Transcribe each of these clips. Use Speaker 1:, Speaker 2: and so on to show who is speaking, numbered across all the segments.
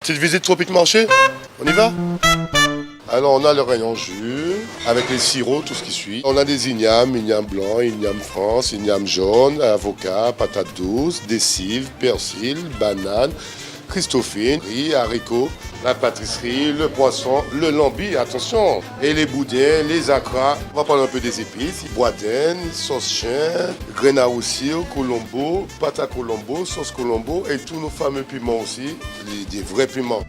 Speaker 1: Petite visite Tropique Marché, on y va? Alors on a le rayon jus, avec les sirops, tout ce qui suit. On a des ignames blanc, igname France, igname jaune, avocat, patates douces, des cives, persil, bananes, christophine, riz, haricots, la pâtisserie, le poisson, le lambi, attention, et les boudins, les acras. On va prendre un peu des épices, boudin, sauce chien, graines à roussir, colombo, pâte à colombo, sauce colombo et tous nos fameux piments aussi, des vrais piments.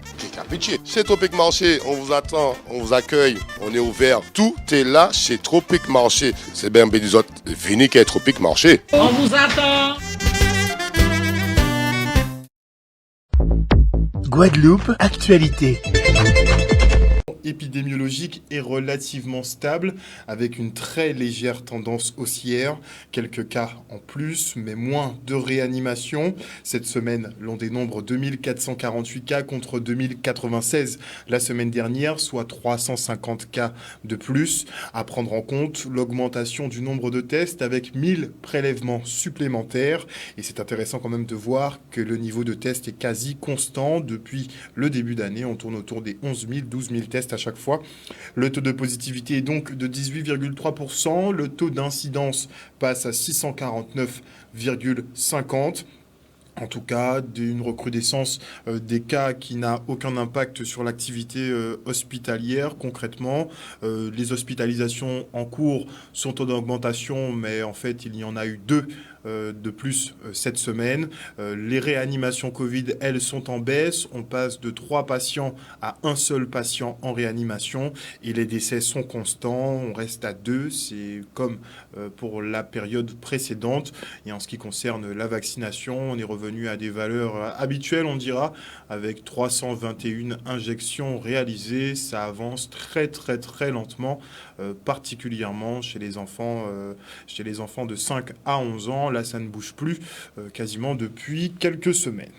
Speaker 1: Pitié. Chez Tropique Marché, on vous attend, on vous accueille, on est ouvert. Tout est là chez Tropique Marché. C'est bien des autres, venez qu'à Tropique Marché.
Speaker 2: On vous attend.
Speaker 3: Guadeloupe, actualité.
Speaker 4: Épidémiologique est relativement stable avec une très légère tendance haussière, quelques cas en plus mais moins de réanimation. Cette semaine, l'on dénombre 2448 cas contre 2096 la semaine dernière, soit 350 cas de plus. À prendre en compte l'augmentation du nombre de tests avec 1000 prélèvements supplémentaires. Et c'est intéressant quand même de voir que le niveau de tests est quasi constant depuis le début d'année. On tourne autour des 11 000, 12 000 tests à chaque fois. Le taux de positivité est donc de 18,3%. Le taux d'incidence passe à 649,50%. En tout cas, d'une recrudescence des cas qui n'a aucun impact sur l'activité hospitalière. Concrètement, les hospitalisations en cours sont en augmentation, mais en fait, il y en a eu 2 de plus cette semaine. Les réanimations Covid, elles, sont en baisse. On passe de 3 patients à un seul patient en réanimation et les décès sont constants. On reste à 2. C'est comme pour la période précédente. Et en ce qui concerne la vaccination, on est revenu à des valeurs habituelles, on dira, avec 321 injections réalisées. Ça avance très lentement, particulièrement chez les enfants de 5 à 11 ans. Là, ça ne bouge plus quasiment depuis quelques semaines.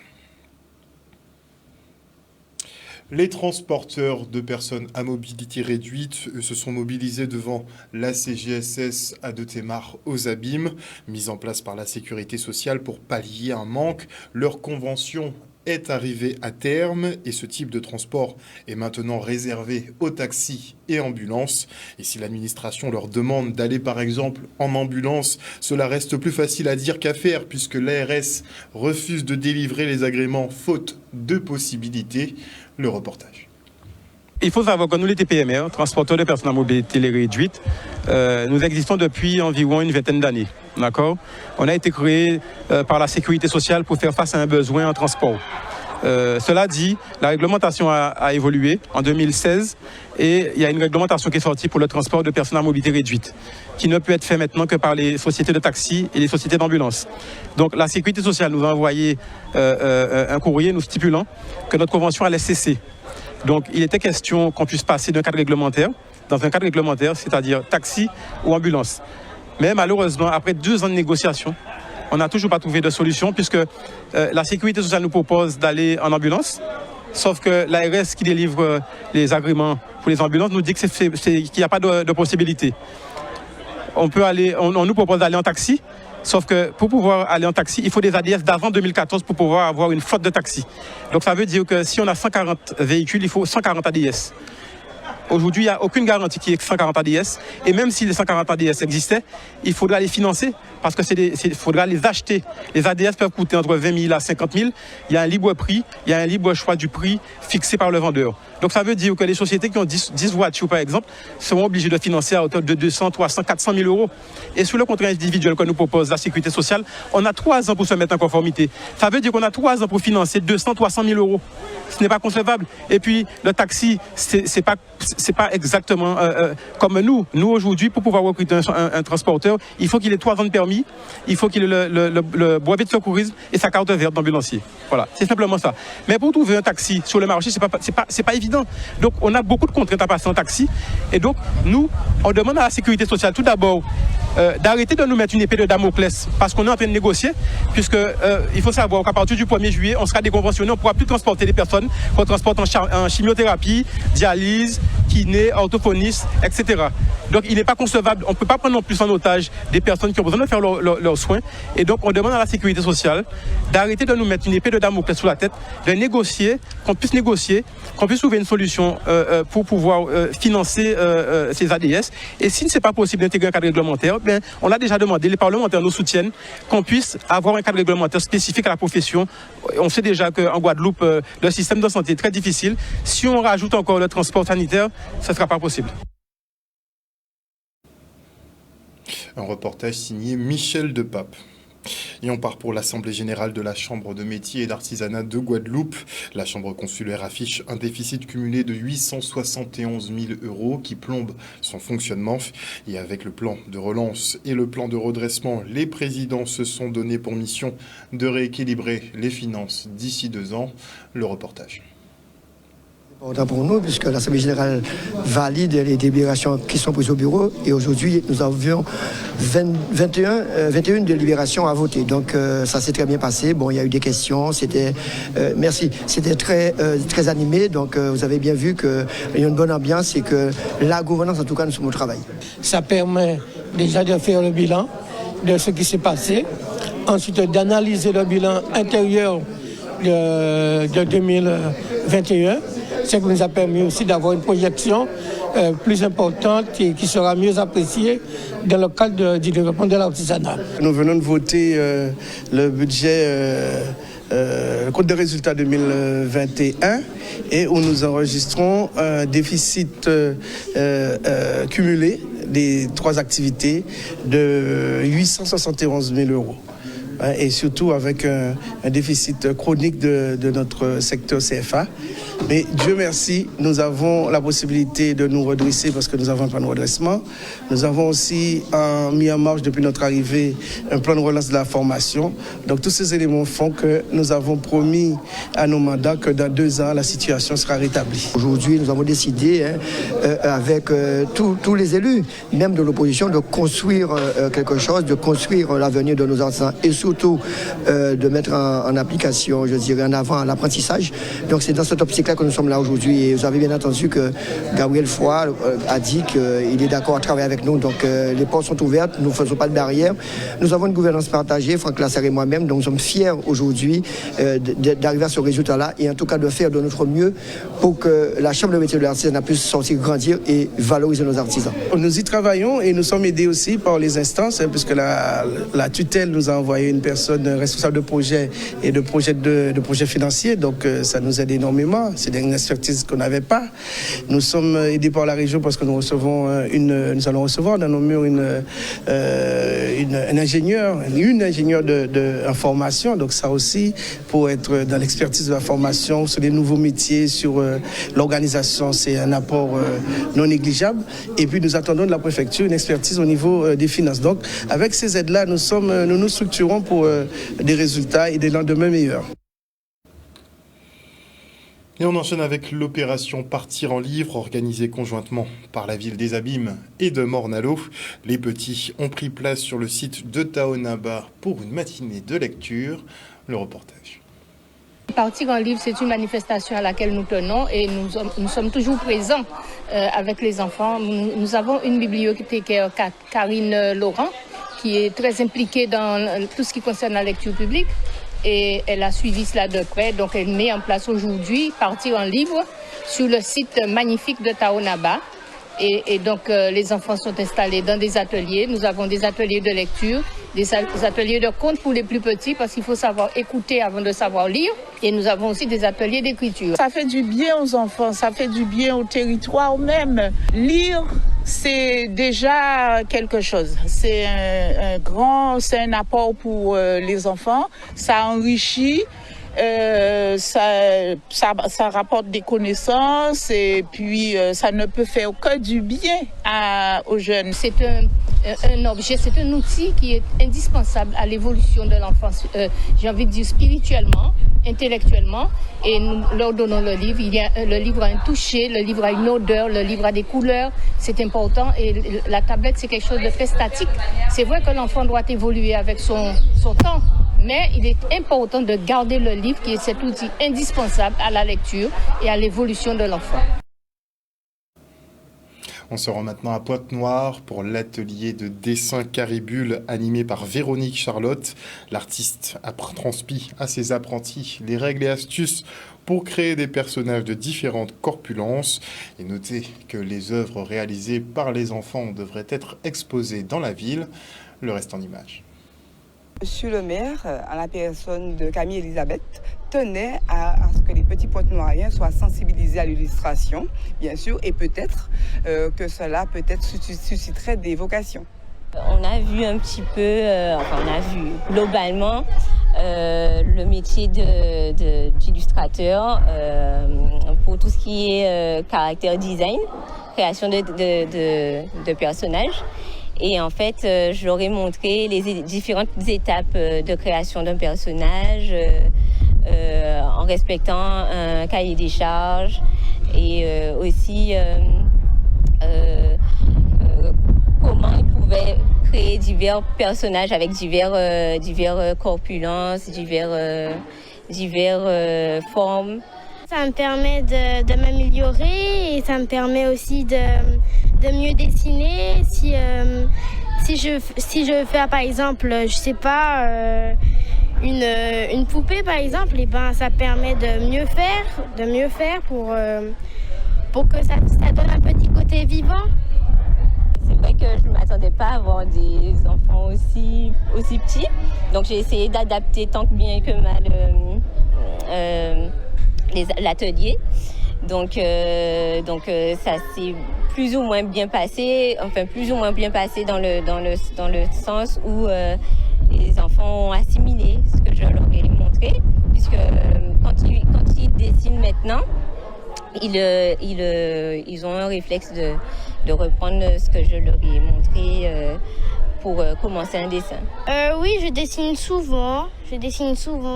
Speaker 4: Les transporteurs de personnes à mobilité réduite se sont mobilisés devant la CGSS à Deux-Témar aux Abîmes, mise en place par la Sécurité sociale pour pallier un manque. Leur convention est arrivée à terme et ce type de transport est maintenant réservé aux taxis et ambulances. Et si l'administration leur demande d'aller par exemple en ambulance, cela reste plus facile à dire qu'à faire puisque l'ARS refuse de délivrer les agréments faute de possibilités. Le reportage.
Speaker 5: Il faut savoir que nous, les TPMR, transporteurs de personnes à mobilité réduite, nous existons depuis environ une vingtaine d'années. D'accord ? On a été créé par la Sécurité sociale pour faire face à un besoin en transport. Cela dit, la réglementation a évolué en 2016 et il y a une réglementation qui est sortie pour le transport de personnes à mobilité réduite qui ne peut être fait maintenant que par les sociétés de taxi et les sociétés d'ambulance. Donc la Sécurité sociale nous a envoyé un courrier nous stipulant que notre convention allait cesser. Donc il était question qu'on puisse passer d'un cadre réglementaire dans un cadre réglementaire, c'est-à-dire taxi ou ambulance. Mais malheureusement, après 2 ans de négociations, on n'a toujours pas trouvé de solution puisque la Sécurité sociale nous propose d'aller en ambulance, sauf que l'ARS qui délivre les agréments pour les ambulances nous dit qu'il n'y a pas de possibilité. On nous propose d'aller en taxi, sauf que pour pouvoir aller en taxi, il faut des ADS d'avant 2014 pour pouvoir avoir une flotte de taxis. Donc ça veut dire que si on a 140 véhicules, il faut 140 ADS. Aujourd'hui, il n'y a aucune garantie qu'il y ait 140 ADS. Et même si les 140 ADS existaient, il faudra les financer parce qu'il faudra les acheter. Les ADS peuvent coûter entre 20 000 à 50 000. Il y a un libre prix, il y a un libre choix du prix fixé par le vendeur. Donc ça veut dire que les sociétés qui ont 10 voitures, par exemple, seront obligées de financer à hauteur de 200, 300, 400 000 euros. Et sur le contrat individuel que nous propose la Sécurité sociale, on a 3 ans pour se mettre en conformité. Ça veut dire qu'on a 3 ans pour financer 200, 300 000 euros. Ce n'est pas concevable. Et puis, le taxi, c'est pas exactement comme nous. Nous, aujourd'hui, pour pouvoir recruter un transporteur, il faut qu'il ait 3 ans de permis, il faut qu'il ait le brevet de secourisme et sa carte verte d'ambulancier. Voilà, c'est simplement ça. Mais pour trouver un taxi sur le marché, c'est pas évident. Donc, on a beaucoup de contraintes à passer en taxi. Et donc, nous, on demande à la Sécurité sociale, tout d'abord, d'arrêter de nous mettre une épée de Damoclès parce qu'on est en train de négocier, puisque il faut savoir qu'à partir du 1er juillet, on sera déconventionné, on ne pourra plus transporter des personnes personnes qu'on transporte en chimiothérapie, dialyse, kiné, orthophoniste, etc. Donc il n'est pas concevable, on ne peut pas prendre non plus en otage des personnes qui ont besoin de faire leurs soins. Et donc on demande à la sécurité sociale d'arrêter de nous mettre une épée de Damoclès sous la tête, de négocier, qu'on puisse trouver une solution pour pouvoir financer ces ADS. Et si ce n'est pas possible d'intégrer un cadre réglementaire, bien, on a déjà demandé, les parlementaires nous soutiennent, qu'on puisse avoir un cadre réglementaire spécifique à la profession. On sait déjà qu'en Guadeloupe, le système de santé est très difficile. Si on rajoute encore le transport sanitaire, ça ne sera pas possible.
Speaker 4: Un reportage signé Michel Depape. Et on part pour l'Assemblée générale de la Chambre de métiers et d'artisanat de Guadeloupe. La Chambre consulaire affiche un déficit cumulé de 871 000 € qui plombe son fonctionnement. Et avec le plan de relance et le plan de redressement, les présidents se sont donnés pour mission de rééquilibrer les finances d'ici 2 ans. Le reportage.
Speaker 2: Important pour nous, puisque l'Assemblée générale valide les délibérations qui sont prises au bureau. Et aujourd'hui, nous avions 21 délibérations à voter. Donc, ça s'est très bien passé. Bon, il y a eu des questions. Merci. C'était très animé. Donc, vous avez bien vu qu'il y a une bonne ambiance et que la gouvernance, en tout cas, nous sommes au travail.
Speaker 6: Ça permet déjà de faire le bilan de ce qui s'est passé. Ensuite, d'analyser le bilan intérieur de 2021. Ce qui nous a permis aussi d'avoir une projection plus importante et qui sera mieux appréciée dans le cadre du développement de l'artisanat.
Speaker 7: Nous venons de voter le budget, le compte de résultats 2021 et où nous enregistrons un déficit cumulé des 3 activités de 871 000 €. Et surtout avec un déficit chronique de notre secteur CFA. Mais Dieu merci, nous avons la possibilité de nous redresser parce que nous avons un plan de redressement. Nous avons aussi mis en marche depuis notre arrivée un plan de relance de la formation. Donc tous ces éléments font que nous avons promis à nos mandats que dans 2 ans, la situation sera rétablie.
Speaker 2: Aujourd'hui, nous avons décidé, avec tous les élus, même de l'opposition, de construire quelque chose, de construire l'avenir de nos artisans et surtout de mettre en application, je dirais, en avant l'apprentissage. Donc c'est dans cette optique-là que nous sommes là aujourd'hui. Et vous avez bien entendu que Gabriel Foy a dit qu'il est d'accord à travailler avec nous. Donc les portes sont ouvertes, nous ne faisons pas de barrière. Nous avons une gouvernance partagée, Franck Lasserre et moi-même. Donc nous sommes fiers aujourd'hui d'arriver à ce résultat-là et en tout cas de faire de notre mieux pour que la Chambre de métiers de l'artisanat puisse sortir, grandir et valoriser nos artisans.
Speaker 7: Nous y travaillons et nous sommes aidés aussi par les instances, puisque la tutelle nous a envoyé une personne responsable de projet et de projet financier. Donc ça nous aide énormément. C'est une expertise qu'on n'avait pas. Nous sommes aidés par la région parce que nous allons recevoir dans nos murs un ingénieur en formation. Donc ça aussi, pour être dans l'expertise de la formation, sur les nouveaux métiers, sur l'organisation, c'est un apport non négligeable. Et puis nous attendons de la préfecture une expertise au niveau des finances. Donc avec ces aides-là, nous nous structurons pour des résultats et des lendemains meilleurs.
Speaker 4: Et on enchaîne avec l'opération Partir en livre, organisée conjointement par la ville des Abîmes et de Morne-à-l'Eau. Les petits ont pris place sur le site de Taonaba pour une matinée de lecture. Le reportage.
Speaker 8: Partir en livre, c'est une manifestation à laquelle nous tenons et nous sommes toujours présents avec les enfants. Nous avons une bibliothécaire, Karine Laurent, qui est très impliquée dans tout ce qui concerne la lecture publique. Et elle a suivi cela de près. Donc elle met en place aujourd'hui Partir en livre sur le site magnifique de Taonaba. Et donc les enfants sont installés dans des ateliers. Nous avons des ateliers de lecture, des ateliers de contes pour les plus petits parce qu'il faut savoir écouter avant de savoir lire. Et nous avons aussi des ateliers d'écriture.
Speaker 9: Ça fait du bien aux enfants, ça fait du bien au territoire même. Lire, c'est déjà quelque chose. C'est un apport pour les enfants. Ça enrichit. Ça rapporte des connaissances et puis ça ne peut faire que du bien aux jeunes.
Speaker 8: C'est un objet, c'est un outil qui est indispensable à l'évolution de l'enfance, j'ai envie de dire spirituellement, intellectuellement, et nous leur donnons le livre. Le livre a un toucher, le livre a une odeur, le livre a des couleurs, c'est important, et la tablette c'est quelque chose de très statique. C'est vrai que l'enfant doit évoluer avec son temps, Mais il est important de garder le livre qui est cet outil indispensable à la lecture et à l'évolution de l'enfant.
Speaker 4: On se rend maintenant à Pointe-Noire pour l'atelier de dessin Caribule animé par Véronique Charlotte. L'artiste a transmis à ses apprentis les règles et astuces pour créer des personnages de différentes corpulences. Et notez que les œuvres réalisées par les enfants devraient être exposées dans la ville. Le reste en images.
Speaker 10: Monsieur le maire, à la personne de Camille Elisabeth, tenait à ce que les petits Pointe-Noiriens soient sensibilisés à l'illustration, bien sûr, et peut-être que cela peut-être susciterait des vocations.
Speaker 11: On a vu un petit peu, on a vu globalement le métier d'illustrateur pour tout ce qui est caractère design, création de personnages. Et en fait, je leur ai montré les différentes étapes de création d'un personnage en respectant un cahier des charges et aussi comment ils pouvaient créer divers personnages avec divers corpulences, divers formes.
Speaker 12: Ça me permet de m'améliorer et ça me permet aussi de mieux dessiner. Si je veux faire par exemple, je sais pas, une poupée par exemple, et ben ça permet de mieux faire pour que ça donne un petit côté vivant.
Speaker 11: C'est vrai que je ne m'attendais pas à avoir des enfants aussi petits, donc j'ai essayé d'adapter tant que bien que mal l'atelier. Donc ça s'est plus ou moins bien passé dans le sens où les enfants ont assimilé ce que je leur ai montré, puisque quand ils dessinent maintenant, ils ont un réflexe de reprendre ce que je leur ai montré pour commencer un dessin.
Speaker 12: Oui, je dessine souvent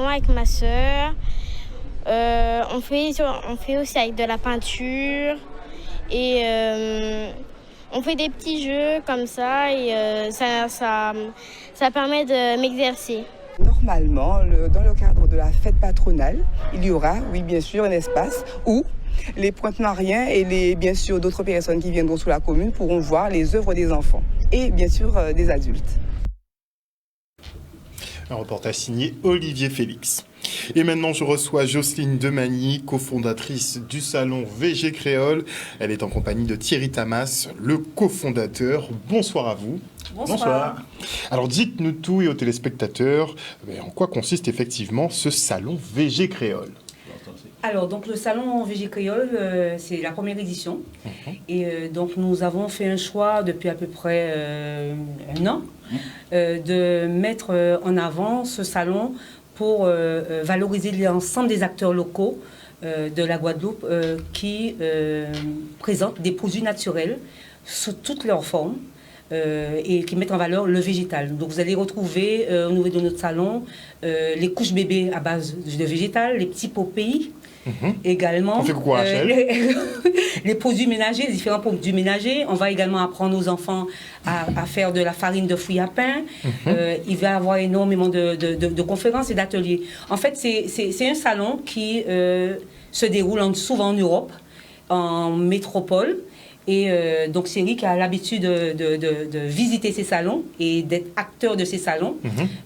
Speaker 12: avec ma sœur. On fait aussi avec de la peinture et on fait des petits jeux comme ça et ça permet de m'exercer.
Speaker 10: Normalement, dans le cadre de la fête patronale, il y aura, oui bien sûr, un espace où les Pointe-Noiriens et bien sûr d'autres personnes qui viendront sur la commune pourront voir les œuvres des enfants et bien sûr des adultes.
Speaker 4: Un reportage signé Olivier Félix. Et maintenant, je reçois Jocelyne Demagny, cofondatrice du salon VG Créole. Elle est en compagnie de Thierry Tamas, le cofondateur. Bonsoir à vous.
Speaker 13: Bonsoir.
Speaker 4: Alors, dites-nous tout et aux téléspectateurs, en quoi consiste effectivement ce salon VG Créole?
Speaker 13: Alors, donc le salon VG Créole, c'est la première édition. Et donc, nous avons fait un choix depuis à peu près un an de mettre en avant ce salon pour valoriser l'ensemble des acteurs locaux de la Guadeloupe qui présentent des produits naturels sous toutes leurs formes et qui mettent en valeur le végétal. Donc vous allez retrouver au niveau de notre salon les couches bébés à base de végétal, les petits pots pays. Également,
Speaker 4: on fait coucou à Rachel.
Speaker 13: Les produits ménagers, les différents produits ménagers. On va également apprendre aux enfants à faire de la farine de fruits à pain. Il va y avoir énormément de conférences et d'ateliers. En fait, c'est un salon qui se déroule souvent en Europe, en métropole. Et donc Thierry, qui a l'habitude de visiter ces salons et d'être acteur de ces salons,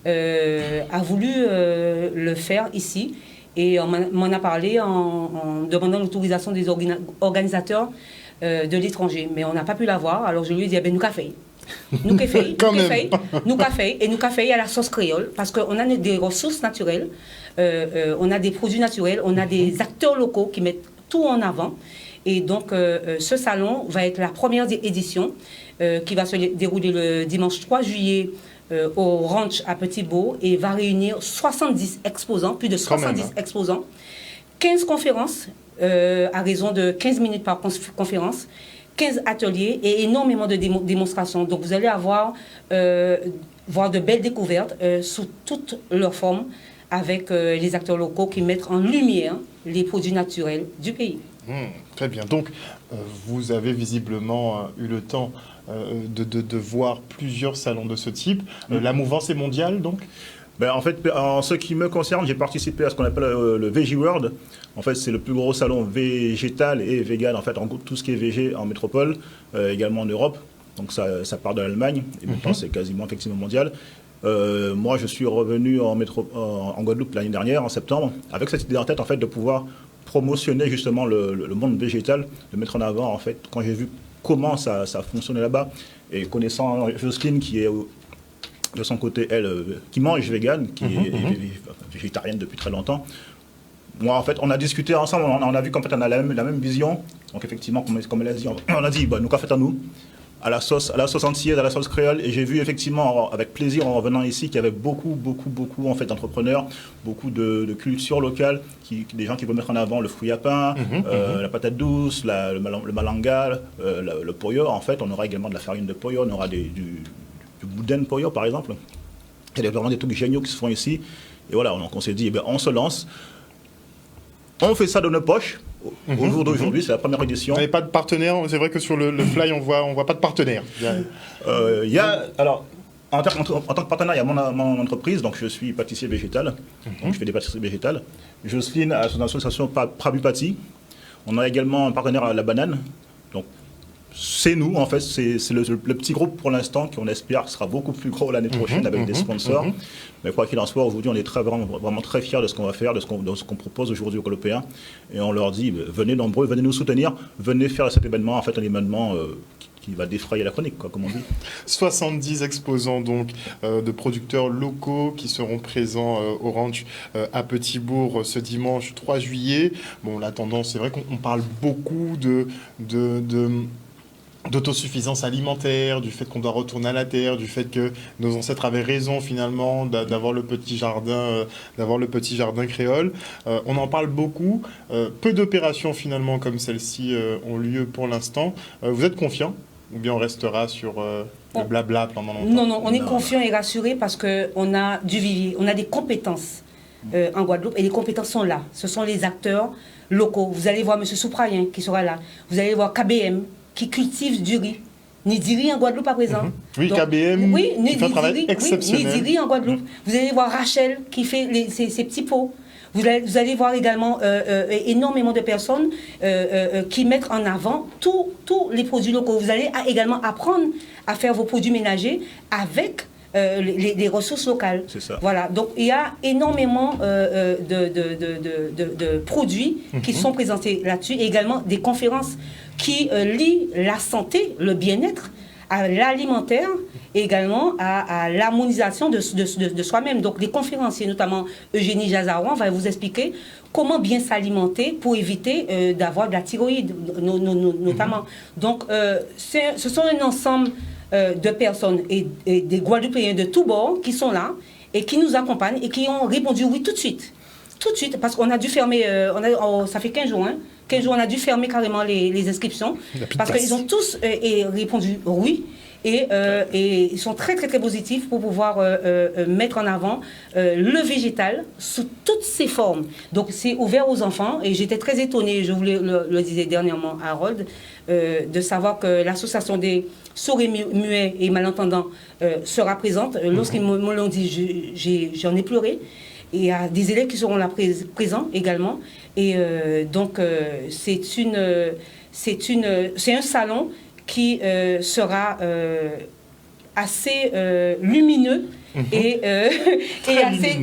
Speaker 13: a voulu le faire ici. Et on m'en a parlé en demandant l'autorisation des organisateurs de l'étranger. Mais on n'a pas pu l'avoir. Alors je lui ai dit, nous café. Nous café et nous café à la sauce créole. Parce qu'on a des ressources naturelles, on a des produits naturels, on a des acteurs locaux qui mettent tout en avant. Et donc ce salon va être la première édition qui va se dérouler le dimanche 3 juillet au ranch à Petit-Beau et va réunir 70 exposants, plus de 70 exposants, 15 conférences à raison de 15 minutes par conférence, 15 ateliers et énormément de démonstrations. Donc vous allez avoir voir de belles découvertes sous toutes leurs formes avec les acteurs locaux qui mettent en lumière les produits naturels du pays.
Speaker 4: Très bien. Donc, vous avez visiblement eu le temps de voir plusieurs salons de ce type. La mouvance est mondiale, donc?
Speaker 14: En fait, en ce qui me concerne, j'ai participé à ce qu'on appelle le Veggie World. En fait, c'est le plus gros salon végétal et vegan, en fait, en gros, tout ce qui est végé en métropole, également en Europe. Donc ça part de l'Allemagne, et maintenant c'est quasiment effectivement mondial. Moi, je suis revenu en Guadeloupe l'année dernière, en septembre, avec cette idée en tête, en fait, de pouvoir promotionner justement le monde végétal, de mettre en avant, en fait, quand j'ai vu comment ça fonctionnait là-bas, et connaissant Jocelyne, qui est de son côté, elle, qui mange vegan, qui est végétarienne depuis très longtemps. Moi, en fait, on a discuté ensemble, on a vu qu'en fait, on a la même vision. Donc, effectivement, comme elle a dit, on a dit, nous, qu'en fait, à nous, à la sauce antillaise, à la sauce créole. Et j'ai vu, effectivement, avec plaisir, en revenant ici, qu'il y avait beaucoup, en fait, d'entrepreneurs, beaucoup de culture locale, des gens qui veulent mettre en avant le fruit à pain, la patate douce, le malanga, le pollo. En fait, on aura également de la farine de pollo, on aura du boudin de pollo, par exemple. Il y a vraiment des trucs géniaux qui se font ici. Et voilà, donc on s'est dit, on se lance. On fait ça de nos poches. Au jour d'aujourd'hui, c'est la première édition.
Speaker 4: Vous n'avez pas de partenaire? C'est vrai que sur le fly, on voit pas de partenaire.
Speaker 14: Alors, en tant que partenaire, il y a mon entreprise, donc je suis pâtissier végétal. Donc je fais des pâtisseries végétales. Jocelyne a son association Prabupati. On a également un partenaire à la banane. Donc, c'est nous, en fait, c'est le petit groupe pour l'instant, qu'on espère sera beaucoup plus gros l'année prochaine avec des sponsors. Mais quoi qu'il en soit, aujourd'hui, on est vraiment très fiers de ce qu'on va faire, de ce qu'on propose aujourd'hui aux Guadeloupéens. Et on leur dit, venez nombreux, venez nous soutenir, venez faire cet événement, en fait, un événement qui va défrayer la chronique, comme on dit.
Speaker 4: 70 exposants donc de producteurs locaux qui seront présents au ranch à Petit-Bourg ce dimanche 3 juillet. Bon, la tendance, c'est vrai qu'on parle beaucoup d'autosuffisance alimentaire, du fait qu'on doit retourner à la terre, du fait que nos ancêtres avaient raison finalement d'avoir le petit jardin, créole. On en parle beaucoup. Peu d'opérations finalement comme celle-ci ont lieu pour l'instant. Vous êtes confiant ou bien on restera sur le blabla pendant longtemps?
Speaker 13: Non, on est confiant et rassuré parce qu'on a du vivier, on a des compétences en Guadeloupe et les compétences sont là. Ce sont les acteurs locaux. Vous allez voir M. Souprayen qui sera là. Vous allez voir KBM qui cultive du riz. Nidiri en Guadeloupe à présent.
Speaker 4: Oui, donc, KBM qui fait un travail exceptionnel.
Speaker 13: Oui, Nidiri en Guadeloupe. Vous allez voir Rachel qui fait ses petits pots. Vous allez voir également énormément de personnes qui mettent en avant tous les produits locaux. Vous allez également apprendre à faire vos produits ménagers avec les ressources locales.
Speaker 14: C'est ça.
Speaker 13: Voilà, donc il y a énormément de produits qui sont présentés là-dessus, et également des conférences qui lient la santé, le bien-être, à l'alimentaire et également à l'harmonisation de soi-même. Donc les conférenciers, notamment Eugénie Jazarouan, va vous expliquer comment bien s'alimenter pour éviter d'avoir de la thyroïde, notamment. Donc ce sont un ensemble de personnes et des Guadeloupéens de tous bords qui sont là et qui nous accompagnent et qui ont répondu oui tout de suite. Tout de suite, parce qu'on a dû fermer, ça fait 15 jours, 15 jours, on a dû fermer carrément les inscriptions, parce qu'ils ont tous répondu oui, et ils sont très très très positifs pour pouvoir mettre en avant le végétal sous toutes ses formes. Donc c'est ouvert aux enfants, et j'étais très étonnée, je vous le disais dernièrement à Harold, de savoir que l'association des sourds et muets et malentendants sera présente. Lorsqu'ils me l'ont dit, j'en ai pleuré. Et il y a des élèves qui seront là présents également. Et donc, c'est un salon qui sera assez lumineux. Et assez...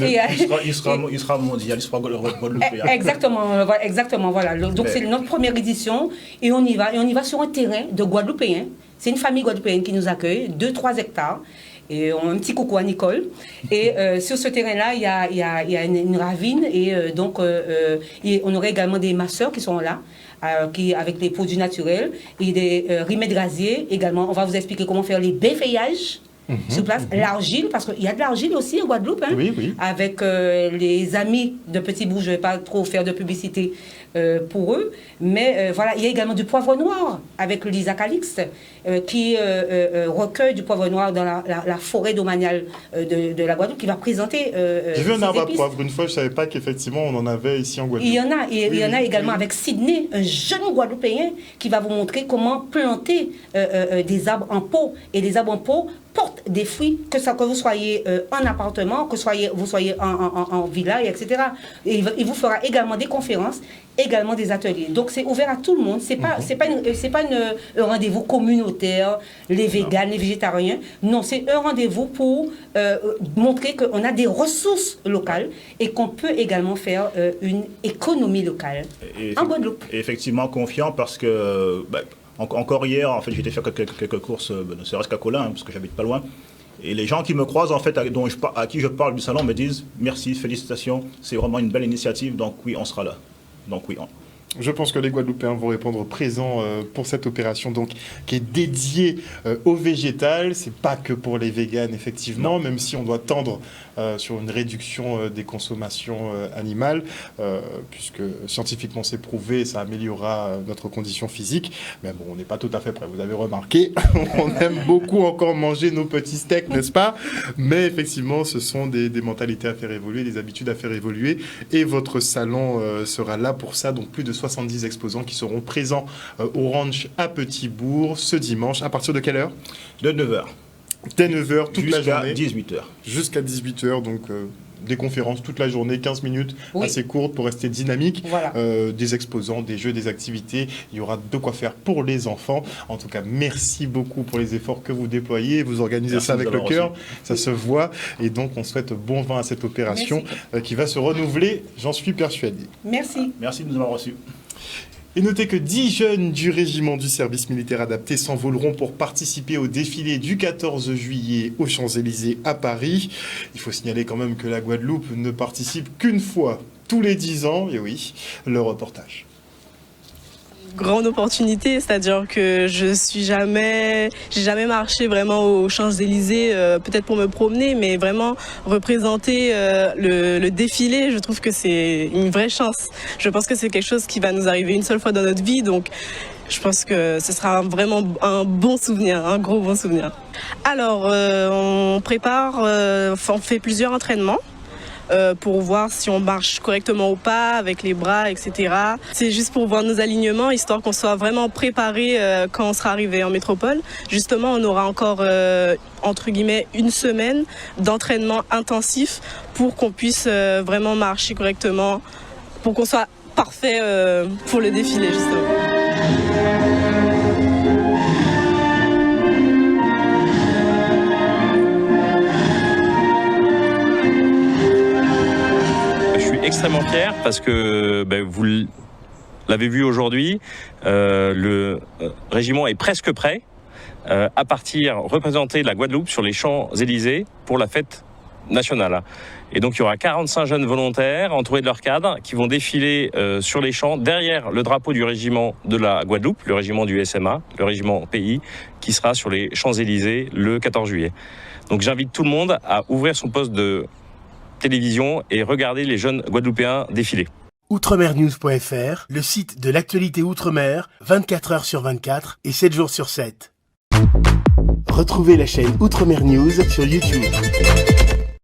Speaker 14: Il sera mondial, il sera guadeloupéen.
Speaker 13: Exactement, voilà. Donc, c'est notre première édition. Et on y va sur un terrain de Guadeloupéens. C'est une famille guadeloupéenne qui nous accueille, 2-3 hectares. Et on a un petit coucou à Nicole. Et sur ce terrain-là, il y a une ravine. Et donc, on aurait également des masseurs qui sont là, avec des produits naturels. Et des remèdes gaziers également. On va vous expliquer comment faire les béfayages sur place. L'argile, parce qu'il y a de l'argile aussi en Guadeloupe.
Speaker 4: Oui.
Speaker 13: Avec les amis de Petit-Bourg, je ne vais pas trop faire de publicité pour eux. Mais voilà, il y a également du poivre noir avec Lisa Calixte qui recueille du poivre noir dans la forêt domaniale de la Guadeloupe, qui va présenter
Speaker 4: J'ai vu un arbre à poivre une fois, je ne savais pas qu'effectivement on en avait ici en Guadeloupe.
Speaker 13: Il y en a également avec Sydney, un jeune Guadeloupéen qui va vous montrer comment planter des arbres en pot. Et des arbres en pot portent des fruits, que vous soyez en appartement, que vous soyez en villa, etc. Et il vous fera également des conférences, également des ateliers. Donc c'est ouvert à tout le monde. C'est pas un rendez-vous communautaire, les véganes, les végétariens. Non, c'est un rendez-vous pour montrer qu'on a des ressources locales et qu'on peut également faire une économie locale en Guadeloupe.
Speaker 14: Et effectivement confiant parce que encore hier, en fait, j'étais faire quelques courses, ne serait-ce qu'à Colin, parce que j'habite pas loin. Et les gens qui me croisent, en fait, à qui je parle du salon, me disent merci, félicitations, c'est vraiment une belle initiative, donc oui, on sera là. Donc oui.
Speaker 4: Je pense que les Guadeloupéens vont répondre présent pour cette opération donc, qui est dédiée au végétal. C'est pas que pour les véganes, effectivement, même si on doit tendre sur une réduction des consommations animales, puisque scientifiquement c'est prouvé, ça améliorera notre condition physique. Mais bon, on n'est pas tout à fait prêt. Vous avez remarqué, on aime beaucoup encore manger nos petits steaks, n'est-ce pas? Mais effectivement, ce sont des mentalités à faire évoluer, des habitudes à faire évoluer. Et votre salon sera là pour ça. Donc plus de 70 exposants qui seront présents au ranch à Petit-Bourg ce dimanche. À partir de quelle heure?
Speaker 14: De 9h.
Speaker 4: Dès 9h, toute la journée.
Speaker 14: Jusqu'à 18h.
Speaker 4: Jusqu'à 18h, donc des conférences toute la journée, 15 minutes, assez courtes pour rester dynamique. Voilà. Des exposants, des jeux, des activités. Il y aura de quoi faire pour les enfants. En tout cas, merci beaucoup pour les efforts que vous déployez. Vous organisez ça avec le cœur. Ça se voit. Et donc, on souhaite bon vent à cette opération qui va se renouveler, j'en suis persuadé.
Speaker 13: Merci.
Speaker 14: Merci de nous avoir reçus.
Speaker 4: Et notez que 10 jeunes du régiment du service militaire adapté s'envoleront pour participer au défilé du 14 juillet aux Champs-Élysées à Paris. Il faut signaler quand même que la Guadeloupe ne participe qu'une fois tous les 10 ans. Et oui, le reportage.
Speaker 15: Grande opportunité, c'est-à-dire que j'ai jamais marché vraiment aux Champs-Élysées, peut-être pour me promener, mais vraiment représenter le défilé, je trouve que c'est une vraie chance. Je pense que c'est quelque chose qui va nous arriver une seule fois dans notre vie, donc je pense que ce sera vraiment un bon souvenir, un gros bon souvenir. Alors, on prépare, on fait plusieurs entraînements. Pour voir si on marche correctement ou pas, avec les bras, etc. C'est juste pour voir nos alignements, histoire qu'on soit vraiment préparé quand on sera arrivé en métropole. Justement, on aura encore, entre guillemets, une semaine d'entraînement intensif pour qu'on puisse vraiment marcher correctement, pour qu'on soit parfait pour le défilé, justement.
Speaker 16: Extrêmement fier parce que vous l'avez vu aujourd'hui, le régiment est presque prêt à partir représenter la Guadeloupe sur les Champs-Élysées pour la fête nationale. Et donc il y aura 45 jeunes volontaires entourés de leurs cadres qui vont défiler sur les champs derrière le drapeau du régiment de la Guadeloupe, le régiment du SMA, le régiment pays, qui sera sur les Champs-Élysées le 14 juillet. Donc j'invite tout le monde à ouvrir son poste de télévision et regarder les jeunes Guadeloupéens défiler.
Speaker 3: Outremernews.fr, le site de l'actualité Outre-mer, 24 heures sur 24 et 7 jours sur 7. Retrouvez la chaîne Outremer News sur YouTube.